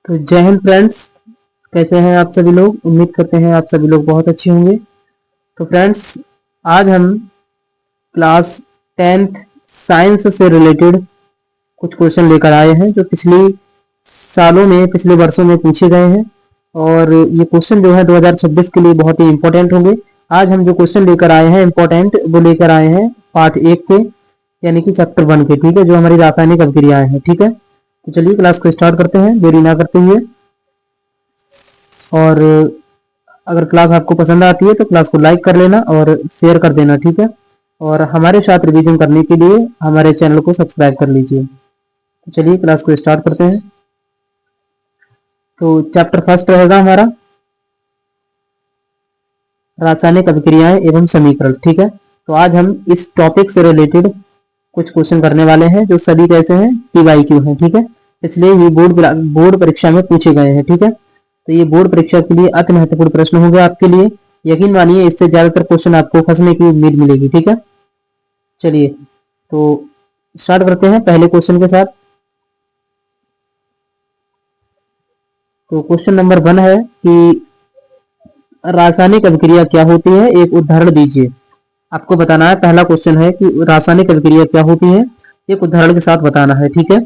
तो जय हिंद फ्रेंड्स। कैसे हैं आप सभी लोग? उम्मीद करते हैं आप सभी लोग बहुत अच्छे होंगे। तो फ्रेंड्स, आज हम क्लास 10th साइंस से रिलेटेड कुछ क्वेश्चन लेकर आए हैं जो पिछले वर्षों में पूछे गए हैं। और ये क्वेश्चन जो है 2026 के लिए बहुत ही इंपॉर्टेंट होंगे। आज हम जो क्वेश्चन लेकर आए हैं इंपॉर्टेंट, वो लेकर आए हैं पार्ट 1 के, यानी कि चैप्टर 1 के। ठीक है, जो हमारी रासायनिक अभिक्रियाएं हैं। ठीक है, तो चलिए क्लास को स्टार्ट करते हैं देरी ना करते हुए। और अगर क्लास आपको पसंद आती है तो क्लास को लाइक कर लेना और शेयर कर देना। ठीक है, और हमारे साथ रिवीजन करने के लिए हमारे चैनल को सब्सक्राइब कर लीजिए। तो चलिए क्लास को स्टार्ट करते हैं। तो चैप्टर फर्स्ट रहेगा हमारा रासायनिक अभिक्रियाएं एवं समीकरण। ठीक है, तो आज हम इस टॉपिक से रिलेटेड कुछ क्वेश्चन करने वाले हैं जो सभी कैसे हैं, PYQ हैं। ठीक है, इसलिए ये बोर्ड परीक्षा में पूछे गए हैं। ठीक है, तो ये बोर्ड परीक्षा के लिए अति महत्वपूर्ण प्रश्न होंगे आपके लिए। यकीन मानिए इससे ज्यादातर क्वेश्चन आपको फंसने की उम्मीद मिलेगी। ठीक है, चलिए तो स्टार्ट करते हैं पहले क्वेश्चन के साथ। तो क्वेश्चन नंबर 1 है कि रासायनिक अभिक्रिया क्या होती है, एक उदाहरण दीजिए। आपको बताना है, पहला क्वेश्चन है कि रासायनिक अभिक्रिया क्या होती है, एक उदाहरण के साथ बताना है। ठीक है,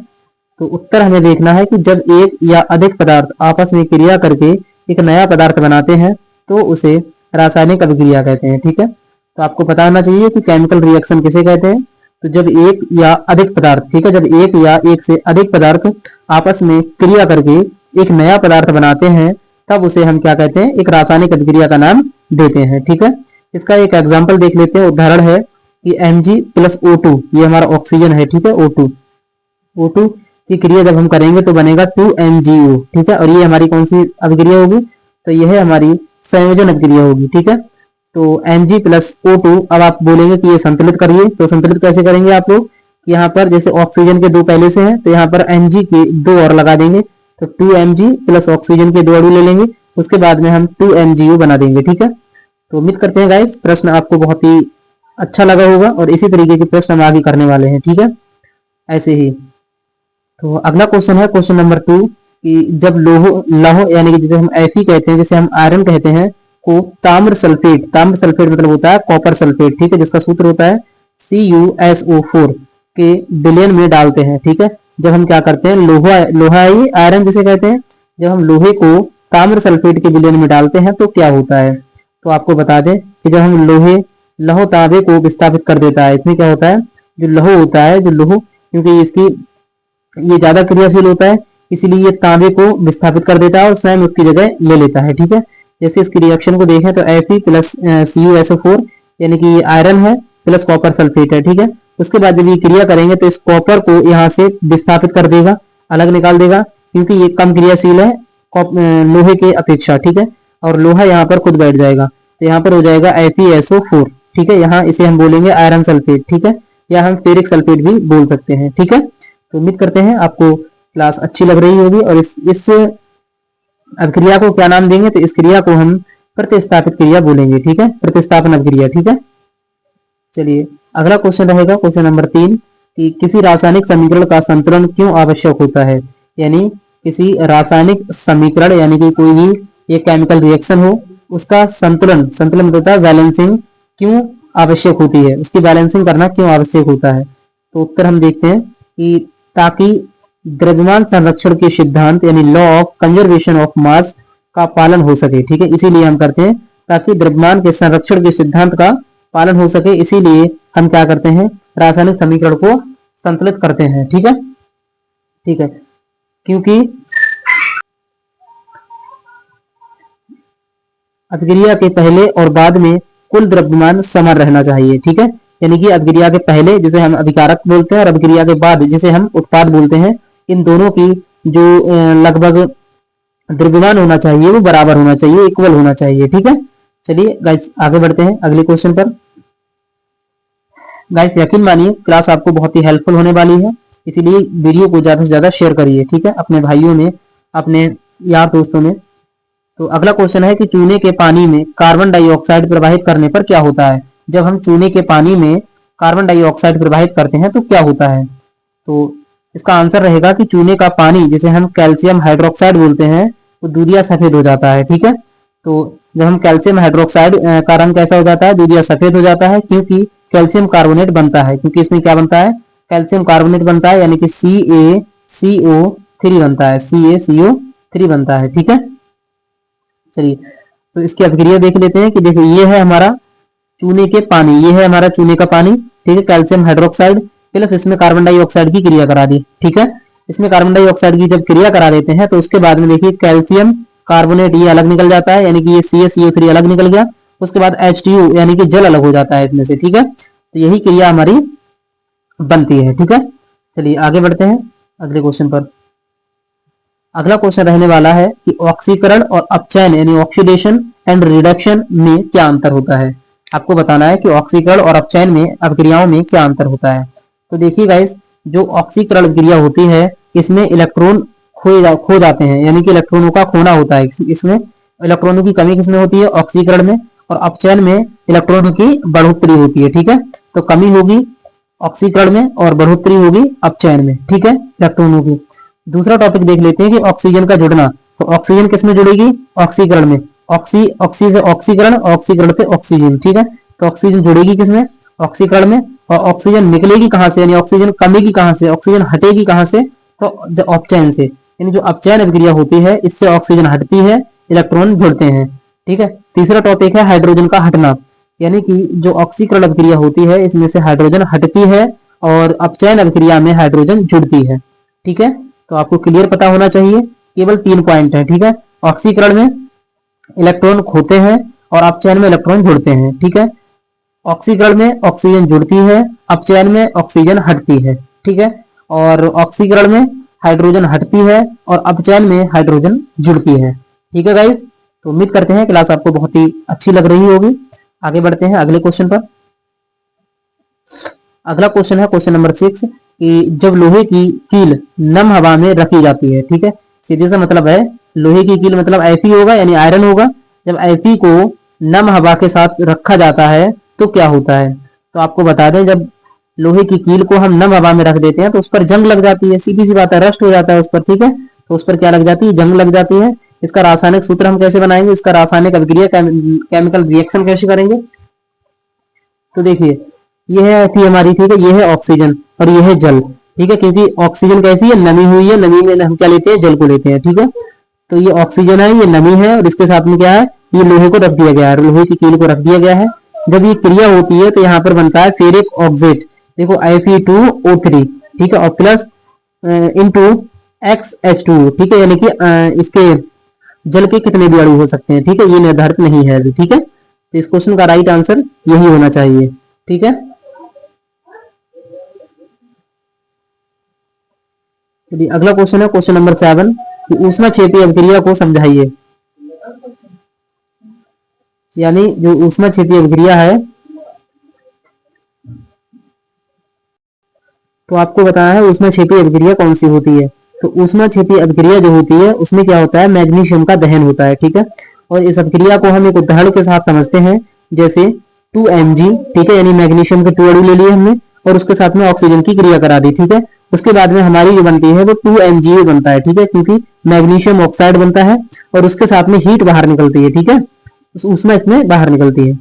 तो उत्तर हमें देखना है कि जब एक या अधिक पदार्थ आपस में क्रिया करके एक नया पदार्थ बनाते हैं तो उसे रासायनिक अभिक्रिया कहते हैं। ठीक है, तो आपको पता होना चाहिए कि केमिकल रिएक्शन किसे कहते हैं। तो जब एक या अधिक पदार्थ, ठीक है, जब एक या एक से अधिक पदार्थ आपस में क्रिया करके एक नया पदार्थ बनाते हैं तब उसे हम क्या कहते हैं, एक रासायनिक अभिक्रिया का नाम देते हैं। ठीक है, इसका एक एग्जाम्पल देख लेते हैं। उदाहरण है कि Mg प्लस O2, ये हमारा ऑक्सीजन है। ठीक है, O2 की क्रिया जब हम करेंगे तो बनेगा 2MgO। ठीक है, और ये हमारी कौन सी अभिक्रिया होगी, तो यह है हमारी संयोजन अभिक्रिया होगी। ठीक है, तो Mg प्लस O2, अब आप बोलेंगे कि ये संतुलित करिए, तो संतुलित कैसे करेंगे आप लोग? यहाँ पर जैसे ऑक्सीजन के 2 पहले से हैं तो यहाँ पर Mg के 2 और लगा देंगे, तो 2Mg प्लस ऑक्सीजन के 2 अणु ले लेंगे, उसके बाद में हम 2MgO बना देंगे। ठीक है, तो उम्मीद करते हैं गाइस प्रश्न आपको बहुत ही अच्छा लगा होगा और इसी तरीके के प्रश्न हम आगे करने वाले हैं। ठीक है, ऐसे ही। तो अगला क्वेश्चन है क्वेश्चन नंबर 2 कि जब लौह यानी कि जिसे हम Fe कहते हैं, जिसे हम आयरन कहते हैं, को ताम्र सल्फेट मतलब होता है कॉपर सल्फेट, ठीक है, जिसका सूत्र होता है CuSO4 के विलयन में डालते हैं। ठीक है, जब हम क्या करते हैं, लोहा ही आयरन जिसे कहते हैं, जब हम लोहे को ताम्र सल्फेट के विलयन में डालते हैं तो क्या होता है। तो आपको बता दें कि जब हम लौह तांबे को विस्थापित कर देता है, इसमें क्या होता है, जो लौह होता है, जो लौह क्योंकि इसकी ये ज्यादा क्रियाशील होता है इसीलिए ये तांबे को विस्थापित कर देता है और स्वयं उसकी जगह ले लेता है। ठीक है, जैसे इसकी रिएक्शन को देखें तो Fe प्लस CuSO4 यानी कि ये आयरन है प्लस कॉपर सल्फेट है। ठीक है, उसके बाद जब ये क्रिया करेंगे तो इस कॉपर को यहाँ से विस्थापित कर देगा, अलग निकाल देगा, क्योंकि ये कम क्रियाशील है लोहे के अपेक्षा। ठीक है, और लोहा यहाँ पर खुद बैठ जाएगा, तो यहाँ पर हो जाएगा FeSO4। ठीक है, यहाँ इसे हम बोलेंगे आयरन सल्फेट। ठीक है, या हम फेरिक सल्फेट भी बोल सकते हैं। ठीक है, तो उम्मीद करते हैं आपको क्लास अच्छी लग रही होगी। और इस अभिक्रिया को क्या नाम देंगे, तो इस क्रिया को हम प्रतिस्थापित क्रिया बोलेंगे। ठीक है, प्रतिस्थापन अभिक्रिया। ठीक है, चलिए अगला क्वेश्चन रहेगा क्वेश्चन नंबर 3 कि किसी रासायनिक समीकरण का संतुलन क्यों आवश्यक होता है। यानी किसी रासायनिक समीकरण यानी कि कोई भी ये केमिकल रिएक्शन हो, उसका संतुलन मतलब है बैलेंसिंग क्यों आवश्यक होती है, उसकी बैलेंसिंग करना क्यों आवश्यक होता है। तो उत्तर हम देखते हैं कि ताकि द्रव्यमान संरक्षण के सिद्धांत यानी law of conservation of mass का पालन हो सके। ठीक है, इसीलिए हम करते हैं, ताकि द्रव्यमान के संरक्षण के सिद्धांत का पालन हो सके, इसीलिए हम क्या करते हैं, रासायनिक समीकरण को संतुलित करते हैं। ठीक है, ठीक है, क्योंकि अभिक्रिया के पहले और बाद में कुल द्रव्यमान समान रहना चाहिए। ठीक है, यानी कि अभिक्रिया के पहले जिसे हम अभिकारक बोलते हैं और अभिक्रिया के बाद जिसे हम उत्पाद बोलते हैं, इन दोनों की जो लगभग द्रव्यमान होना चाहिए वो बराबर होना चाहिए, इक्वल होना चाहिए। ठीक है, चलिए गाइस आगे बढ़ते हैं अगले क्वेश्चन पर। गाइस यकीन मानिए क्लास आपको बहुत ही हेल्पफुल होने वाली है, इसीलिए वीडियो को ज्यादा से ज्यादा शेयर करिए। ठीक है, अपने भाइयों में, अपने यार दोस्तों में। तो अगला क्वेश्चन है कि चूने के पानी में कार्बन डाइऑक्साइड प्रवाहित करने पर क्या होता है। जब हम चूने के पानी में कार्बन डाइऑक्साइड प्रवाहित करते हैं तो क्या होता है। तो इसका आंसर रहेगा कि चूने का पानी, जिसे हम कैल्शियम हाइड्रोक्साइड बोलते हैं, वो दूधिया सफेद हो जाता है। ठीक है, तो जब हम कैल्शियम हाइड्रोक्साइड का रंग कैसा हो जाता है, दूधिया सफेद हो जाता है, क्योंकि कैल्शियम कार्बोनेट बनता है, क्योंकि इसमें क्या बनता है, कैल्शियम कार्बोनेट बनता है, यानी कि CaCO3 बनता है, CaCO3 बनता है। ठीक है, चलिए तो इसकी अभिक्रिया देख लेते हैं कि देखो ये है हमारा चूने के पानी, ये है हमारा चूने का पानी। ठीक है, कैल्शियम हाइड्रोक्साइड प्लस इसमें कार्बन डाइऑक्साइड की क्रिया करा दी। ठीक है, इसमें कार्बन डाइऑक्साइड की जब क्रिया करा देते हैं तो उसके बाद में देखिए कैल्शियम कार्बोनेट ये अलग निकल जाता है, यानी कि ये CaCO3 अलग निकल गया। उसके बाद H2O यानी कि जल अलग हो जाता है इसमें से। ठीक है, तो यही क्रिया हमारी बनती है। ठीक है, चलिए आगे बढ़ते हैं अगले क्वेश्चन पर। अगला क्वेश्चन रहने वाला है कि ऑक्सीकरण और अपचयन यानी ऑक्सीडेशन एंड रिडक्शन में क्या अंतर होता है। आपको बताना है कि ऑक्सीकरण और अपचयन में अभिक्रियाओं में क्या अंतर होता है। तो देखिए गाइस, जो ऑक्सीकरण क्रिया होती है इसमें इलेक्ट्रॉन खो जाते हैं, यानी कि इलेक्ट्रॉनों का खोना होता है। इसमें इलेक्ट्रॉनों की कमी किसमें होती है, ऑक्सीकरण में, और अपचयन में इलेक्ट्रॉनों की बढ़ोतरी होती है। ठीक है, तो कमी होगी ऑक्सीकरण में और बढ़ोतरी होगी अपचयन में। ठीक है, इलेक्ट्रॉनों की। दूसरा टॉपिक देख लेते हैं कि ऑक्सीजन का जुड़ना। तो ऑक्सीजन किसमें जुड़ेगी, ऑक्सीकरण में। ऑक्सी से ऑक्सीकरण, ऑक्सीकरण से ऑक्सीजन। ठीक है, तो ऑक्सीजन जुड़ेगी किसमें, ऑक्सीकरण में, और ऑक्सीजन निकलेगी कहां से, यानी ऑक्सीजन कमेगी कहां से, ऑक्सीजन हटेगी कहां से, तो अपचयन से। यानी जो अपचयन अभिक्रिया होती है इससे ऑक्सीजन हटती है, इलेक्ट्रॉन जुड़ते हैं। ठीक है, तीसरा टॉपिक है हाइड्रोजन का हटना, यानी कि जो ऑक्सीकरण अभिक्रिया होती है इसमें से हाइड्रोजन हटती है और अपचयन अभिक्रिया में हाइड्रोजन जुड़ती है। ठीक है, तो आपको क्लियर पता होना चाहिए, केवल 3 पॉइंट है। ठीक है, ऑक्सीकरण में इलेक्ट्रॉन खोते हैं और अपचयन में इलेक्ट्रॉन जुड़ते हैं। ठीक है, ऑक्सीकरण में ऑक्सीजन जुड़ती है, अपचयन में ऑक्सीजन हटती है। ठीक है, और ऑक्सीकरण में हाइड्रोजन हटती है और अपचयन में हाइड्रोजन जुड़ती है। ठीक है गाइस, तो उम्मीद करते हैं क्लास आपको बहुत ही अच्छी लग रही होगी। आगे बढ़ते हैं अगले क्वेश्चन पर। अगला क्वेश्चन है क्वेश्चन नंबर 6 कि जब लोहे की कील नम हवा में रखी जाती है। ठीक है, सीधे सा मतलब है लोहे की कील मतलब Fe होगा, यानी आयरन होगा। जब Fe को नम हवा के साथ रखा जाता है तो क्या होता है। तो आपको बता दें, जब लोहे की कील को हम नम हवा में रख देते हैं तो उस पर जंग लग जाती है, सीधी सी बात है, रस्ट हो जाता है उस पर। ठीक है, तो उस पर क्या लग जाती है, जंग लग जाती है। इसका रासायनिक सूत्र हम कैसे बनाएंगे, इसका रासायनिक अभिक्रिया केमिकल रिएक्शन कैसे करेंगे। तो देखिए ये है थी हमारी, ठीक है, ये है ऑक्सीजन और ये है जल। ठीक है, क्योंकि ऑक्सीजन कैसी है, नमी हुई है, नमी में हम क्या लेते हैं, जल को लेते हैं। ठीक है, तो ये ऑक्सीजन है, ये नमी है, और इसके साथ में क्या है, ये लोहे को रख दिया गया है, लोहे की कील को रख दिया गया है। जब ये क्रिया होती है तो यहाँ पर बनता है फेरिक ऑक्साइड, देखो Fe2O3। ठीक है, और प्लस इंटू XH2। ठीक है, यानी कि इसके जल के कितने भी अणु हो सकते हैं। ठीक है, ये निर्धारित नहीं है अभी। ठीक है, तो इस क्वेश्चन का राइट आंसर यही होना चाहिए। ठीक है, चलिए अगला क्वेश्चन है क्वेश्चन नंबर 7 कि ऊष्माक्षेपी अभिक्रिया को समझाइए। यानी जो ऊष्माक्षेपी अभिक्रिया है तो आपको बताना है ऊष्माक्षेपी अभिक्रिया कौन सी होती है। तो ऊष्माक्षेपी अभिक्रिया जो होती है उसमें क्या होता है, मैग्नीशियम का दहन होता है। ठीक है, और इस अभिक्रिया को हम एक उदाहरण के साथ समझते हैं, जैसे 2Mg। ठीक है, यानी मैग्नीशियम के 2 अणु ले लिए हमने और उसके साथ में ऑक्सीजन की क्रिया करा दी। ठीक है, उसके बाद में हमारी जो बनती है वो 2MgO बनता है। ठीक है, क्योंकि मैग्नीशियम ऑक्साइड बनता है और उसके साथ में हीट बाहर निकलती है। ठीक है, ऊष्मा इसमें बाहर निकलती है।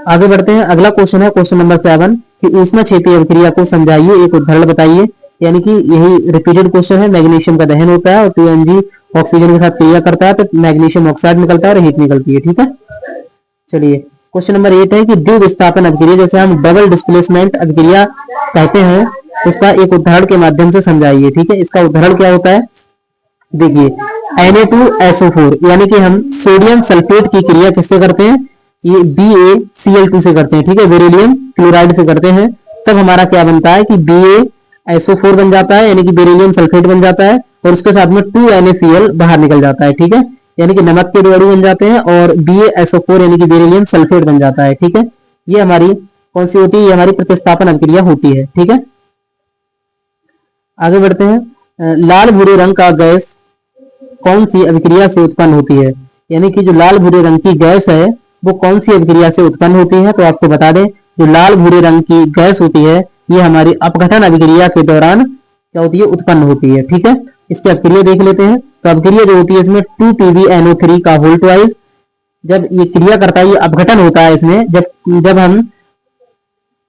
आगे बढ़ते हैं, अगला क्वेश्चन है क्वेश्चन नंबर 7 कि ऊष्माक्षेपी अभिक्रिया को समझाइए, एक उदाहरण बताइए। यानी कि यही रिपीटेड क्वेश्चन है, मैग्नीशियम का दहन होता है और 2Mg ऑक्सीजन के साथ क्रिया करता है तो मैग्नीशियम ऑक्साइड निकलता है और हीट निकलती है। ठीक है, चलिए क्वेश्चन नंबर 8 है कि द्विविस्थापन अभिक्रिया, जैसे हम डबल डिस्प्लेसमेंट अभिक्रिया कहते हैं, उसका एक उदाहरण के माध्यम से समझाइए। ठीक है, इसका उदाहरण क्या होता है, देखिए Na2SO4, यानी कि हम सोडियम सल्फेट की क्रिया किससे करते हैं, ये BaCl2 से करते हैं। ठीक है, बेरिलियम क्लोराइड से करते हैं, तब हमारा क्या बनता है कि BaSO4 बन जाता है, यानी कि बेरिलियम सल्फेट बन जाता है और उसके साथ में 2NaCl बाहर निकल जाता है। ठीक है, यानी कि नमक के 2 अणु बन जाते हैं और BaSO4 यानी कि बेरिलियम सल्फेट बन जाता है। ठीक है, ये हमारी कौन सी होती है, ये हमारी प्रतिस्थापन अभिक्रिया होती है। ठीक है, आगे बढ़ते हैं, लाल भूरे रंग का गैस कौन सी अभिक्रिया से उत्पन्न होती है। यानी कि जो लाल भूरे रंग की गैस है वो कौन सी अभिक्रिया से उत्पन्न होती है। तो आपको बता दें, जो लाल भूरे रंग की गैस होती है ये हमारी अपघटन अभिक्रिया के दौरान क्या होती है, उत्पन्न होती है। ठीक है, इसकी अभिक्रिया देख लेते हैं। तो अभिक्रिया जो होती है इसमें 2PbNO3 का होल ट्वाइस, जब ये क्रिया करता है, ये अपघटन होता है इसमें, जब हम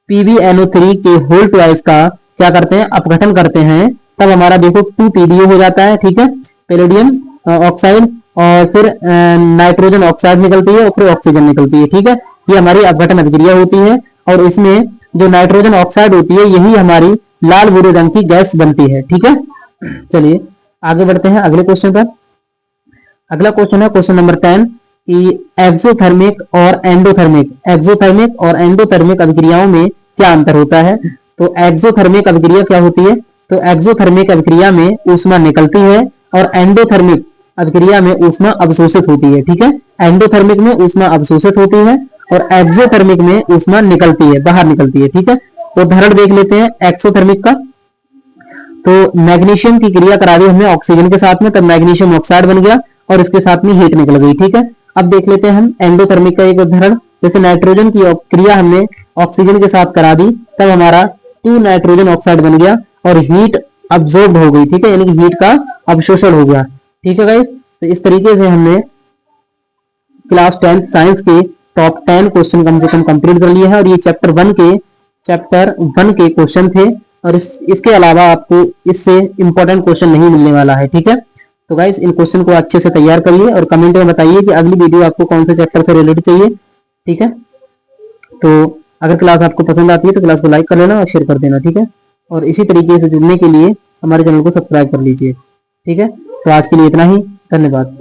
PbNO3 के होल ट्वाइस का क्या करते हैं, अपघटन करते हैं, तब हमारा देखो 2PbO हो जाता है। ठीक है, पैलेडियम ऑक्साइड, और फिर नाइट्रोजन ऑक्साइड निकलती है, और फिर ऑक्सीजन निकलती है। ठीक है, ये हमारी अपघटन अभिक्रिया होती है, और इसमें जो नाइट्रोजन ऑक्साइड होती है यही हमारी लाल भूरे रंग की गैस बनती है। ठीक है, चलिए आगे बढ़ते हैं अगले क्वेश्चन पर। अगला क्वेश्चन है क्वेश्चन नंबर 10 कि एक्सोथर्मिक और एंडोथर्मिक अभिक्रियाओं में क्या अंतर होता है। तो एक्सोथर्मिक अभिक्रिया क्या होती है, तो एक्सोथर्मिक अभिक्रिया में ऊष्मा निकलती है, और एंडोथर्मिक अभिक्रिया में ऊष्मा अवशोषित होती है। ठीक है, एंडोथर्मिक में ऊष्मा अवशोषित होती है, और एक्सोथर्मिक में ऊष्मा निकलती है, बाहर निकलती है। ठीक है, उदाहरण देख लेते हैं एक्सोथर्मिक का। तो मैग्नीशियम की क्रिया करा दी हमने ऑक्सीजन के साथ में, तब मैग्नीशियम ऑक्साइड बन गया, और इसके साथ में हीट निकल गई। ठीक है, अब देख लेते हैं हम एंडोथर्मिक का एक उदाहरण। जैसे नाइट्रोजन की क्रिया हमने ऑक्सीजन के साथ करा दी, तब हमारा 2 नाइट्रोजन ऑक्साइड बन गया, और हीट अब्सॉर्ब हो गई। ठीक है, यानी कि हीट का अवशोषण हो गया। ठीक है गाइस, तो इस तरीके से हमने क्लास 10 साइंस के टॉप 10 क्वेश्चन कम से कम कंप्लीट कर लिए हैं, और ये चैप्टर 1 के क्वेश्चन थे, और इसके अलावा आपको इससे इंपॉर्टेंट क्वेश्चन नहीं मिलने वाला है। ठीक है, तो गाइस इन क्वेश्चन को अच्छे से तैयार करिए, और कमेंट में बताइए कि अगली वीडियो आपको कौन से चैप्टर से रिलेटेड चाहिए। ठीक है, तो अगर क्लास आपको पसंद आती है तो क्लास को लाइक कर लेना और शेयर कर देना। ठीक है, और इसी तरीके से जुड़ने के लिए हमारे चैनल को सब्सक्राइब कर लीजिए। ठीक है, तो आज के लिए इतना ही, धन्यवाद।